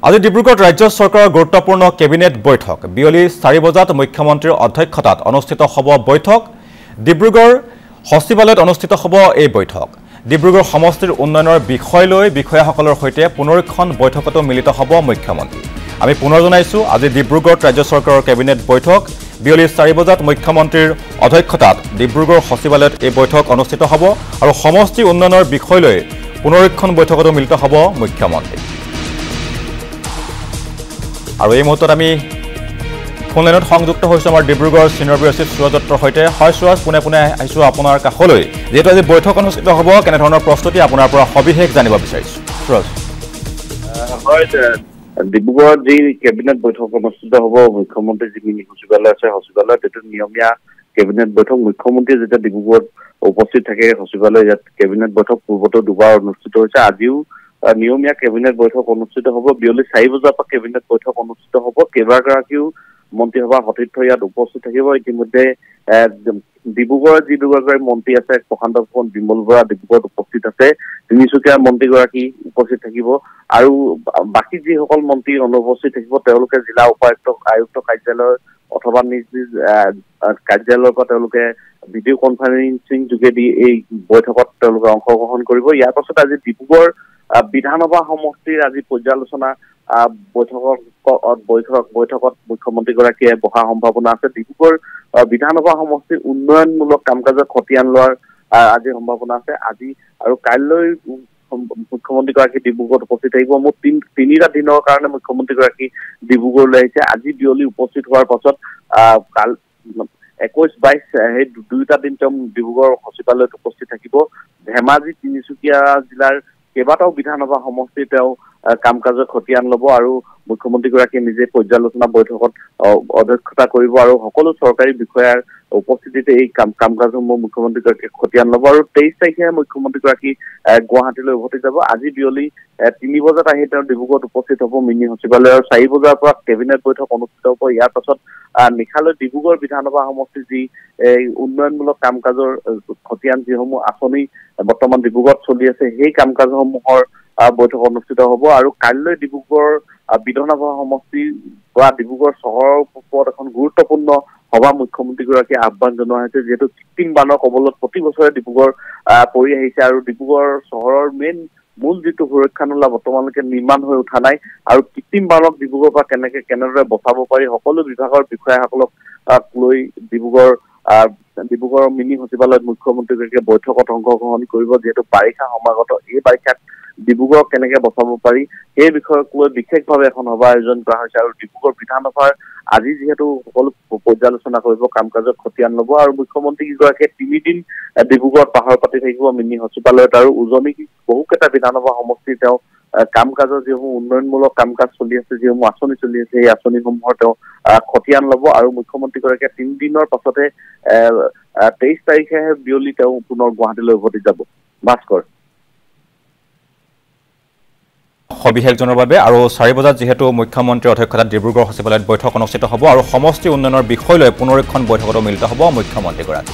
আজি ডিব্ৰুগড়ত ৰাজ্য চৰকাৰৰ গুৰুত্বপূৰ্ণ কেবিনেট বৈঠক বিয়লি 4 বজাত মুখ্যমন্ত্ৰীৰ অধ্যক্ষতাত অনুষ্ঠিত হ'ব বৈঠক ডিব্ৰুগড় সচিবালয়ত অনুষ্ঠিত হ'ব এই বৈঠক ডিব্ৰুগড় সমষ্টিৰ উন্নয়নৰ বিষয় লৈ বিষয়াসকলৰ সৈতে পুনৰীক্ষণ বৈঠকতো মিলিত হ'ব মুখ্যমন্ত্ৰী আমি পুনৰ জনাইছো আজি ডিব্ৰুগড়ত ৰাজ্য চৰকাৰৰ কেবিনেট বৈঠক বিয়লি 4 বজাত মুখ্যমন্ত্ৰীৰ অধ্যক্ষতাত ডিব্ৰুগড় সচিবালয়ত এই বৈঠক অনুষ্ঠিত হ'ব আৰু সমষ্টি উন্নয়নৰ বিষয় লৈ পুনৰীক্ষণ বৈঠকতো মিলিত হ'ব মুখ্যমন্ত্ৰী আৰু এই মুহূৰ্তত আমি ফোন লাইনত সংযুক্ত হৈছো আমাৰ Dibrugarh senior bureau chief Suraj দত্তৰ সৈতে হয় সুৰজ পুনে আহিছো আপোনাৰ কাষলৈ যেটো আজি বৈঠক অনুষ্ঠিত হ'ব কেনে ধৰণৰ প্ৰস্তুতি আপোনাৰ পৰা সবিশেষ জানিব বিচাৰিছো সুৰজ হয় ডিব্ৰুগড়ত যি কেবিনেট বৈঠক অনুষ্ঠিত হ'ব মুখ্যমন্ত্ৰী যি মিনি সচিবালয় আছে সচিবালয়ত এটো নিয়মীয়া কেবিনেট বৈঠক মুখ্যমন্ত্ৰী যেতিয়া ডিব্ৰুগড়ত উপস্থিত থাকে সচিবালয় ইয়াত কেবিনেট বৈঠক পূৰ্বতে দুবাৰ অনুষ্ঠিত হৈছে আজিও নিয়মীয়া কেবিনেট বৈঠক অনুষ্ঠিত হ'ব বিয়লি 4 বজাৰ পৰা কেবিনেট বৈঠক অনুষ্ঠিত হ'ব কেইবাগৰাকীও মন্ত্ৰীসভাৰ সতীৰ্থ ইয়াত উপস্থিত থাকিব ইতিমধ্যে ডিব্ৰুগড়ৰ যি দুগৰাকী মন্ত্ৰী আছে প্ৰশান্ত ফুকন বিমল বৰা ডিব্ৰুগড়ত উপস্থিত আছে তিনিচুকীয়াৰ মন্ত্ৰীগৰাকী উপস্থিত থাকিব আৰু বাকি যিসকল মন্ত্ৰী অনুপস্থিত থাকিব তেওঁলোকে জিলা উপায়ুক্ত আয়ুক্ত কাৰ্যালয় অথবা নিজ কাৰ্যালয়ৰ পৰা তেওঁলোকে ভিডিঅ' কনফাৰেন্সিং যোগেদি এই বৈঠকত তেওঁলোকে অংশগ্ৰহণ কৰিব ইয়াৰ পাছত আজি ডিব্ৰুগড় বিধানসভা সমষ্টিৰ আজি পৰ্যালোচনা বৈঠকত মুখ্যমন্ত্ৰীগৰাকীয়ে বহা সম্ভাৱনা আছে ডিব্ৰুগড় বিধানসভা সমষ্টিৰ উন্নয়নমূলক কাম-কাজৰ খতিয়ান লোৱাৰ আজি সম্ভাৱনা আছে আজি আৰু কাইলৈ মুখ্যমন্ত্ৰীগৰাকী ডিব্ৰুগড়ত উপস্থিত থাকিব মুঠ তিনিটা দিনৰ কাৰণে মুখ্যমন্ত্ৰীগৰাকী ডিব্ৰুগড়লৈ আহিছে আজি বিয়লি উপস্থিত হোৱাৰ পাছত কাল 21-22 সেই দুটা দিন তেওঁ ডিব্ৰুগড় সচিবালয়ত উপস্থিত থাকিব ধেমাজি তিনিচুকীয়া জিলাৰ কেইবাটাও বিধানসভা সমষ্টিত তেওঁ কাম-কাজৰ খতিয়ান ল'ব আৰু মুখ্যমন্ত্ৰীগৰাকীয়ে নিজে পৰ্যালোচনা বৈঠকত অধ্যক্ষতা কৰিব আৰু সকলো চৰকাৰী বিষয়াৰ উপস্থিতিতে এই কাম-কাজসমূহ মুখ্যমন্ত্ৰীগৰাকীয়ে খতিয়ান ল'ব আৰু 23 তাৰিখে মুখ্যমন্ত্ৰীগৰাকী গুৱাহাটীলৈ উভতি যাব আজি বিয়লি 3 বজাত আহি তেওঁ ডিব্ৰুগড়ত উপস্থিত হ'ব মিনি সচিবালয়ৰ 4 বজাৰ পৰা কেবিনেট বৈঠক অনুষ্ঠিত হ'ব ইয়াৰ পাছত নিশালৈ ডিব্ৰুগড় বিধানসভা সমষ্টিৰ যি উন্নয়নমূলক কাম-কাজৰ খতিয়ান যিসমূহ আঁচনি বৰ্তমান ডিব্ৰুগড়ত চলি আছে সেই কাম-কাজসমূহৰ বৈঠক অনুষ্ঠিত হ'ব আৰু কাইলৈ ডিব্ৰুগড় বিধানসভা সমষ্টি বা ডিব্ৰুগড় চহৰৰ ওপৰত এখন গুৰুত্বপূৰ্ণ সভা মুখ্যমন্ত্ৰীগৰাকীয়ে আহ্বান জনোৱা হৈছে যিহেতু কৃত্ৰিম বানৰ কবলত প্ৰতি বছৰে ডিব্ৰুগড় পৰি আহিছে আৰু ডিব্ৰুগড় চহৰৰ মূল যিটো সুৰক্ষানলা বৰ্তমানলৈকে নিৰ্মাণ হৈ উঠা নাই আৰু কৃত্ৰিম বানক ডিব্ৰুগড়ৰ পৰা কেনেদৰে বচাব পাৰি সকলো বিভাগৰ বিষয়াসকলক লৈ ডিব্ৰুগড়ৰ মিনি সচিবালয়ত মুখ্যমন্ত্ৰীগৰাকীয়ে বৈঠকত অংশগ্ৰহণ কৰিব যিহেতু বাৰিষা সমাগত এই বাৰিষাত ডিব্ৰুগড়ক কেনেকে বচাব পাৰি এই বিষয়ক লৈ বিশেষভাৱে এখন সভা আয়োজন কৰা হৈছে আৰু ডিব্ৰুগড় বিধানসভাৰ আজি যিহেতু সকলো পৰ্যালোচনা কৰিব কাম-কাজৰ খতিয়ান ল'ব আৰু মুখ্যমন্ত্ৰীগৰাকীয়ে 3 দিন ডিব্ৰুগড়ত পাহাৰ পাতি থাকিব মিনি সচিবালয়ত আৰু উজনি বহুকেইটা বিধানসভা সমষ্টিৰ তেওঁ কাম-কাজৰ যিসমূহ উন্নয়নমূলক কাম-কাজ চলি আছে যিসমূহ আঁচনি চলি আছে সেই আঁচনিসমূহৰ তেওঁ খতিয়ান ল'ব আৰু মুখ্যমন্ত্ৰীগৰাকীয়ে 3 দিনৰ পাছতে 23 তাৰিখে বিয়লি তেওঁ পুনৰ গুৱাহাটীলৈ উভতি যাব ভাস্কৰ সবিশেষজনৰ বাবে আৰু 4 বজাত যেহেতু মুখ্যমন্ত্ৰীৰ অধ্যক্ষতাত ডিব্ৰুগড় সচিবালয়ত বৈঠক অনুষ্ঠিত হ'ব আৰু সমষ্টি উন্নয়নৰ বিষয় লৈ পুনৰীক্ষণ বৈঠকতো মিলিত হ'ব মুখ্যমন্ত্ৰীগৰাকী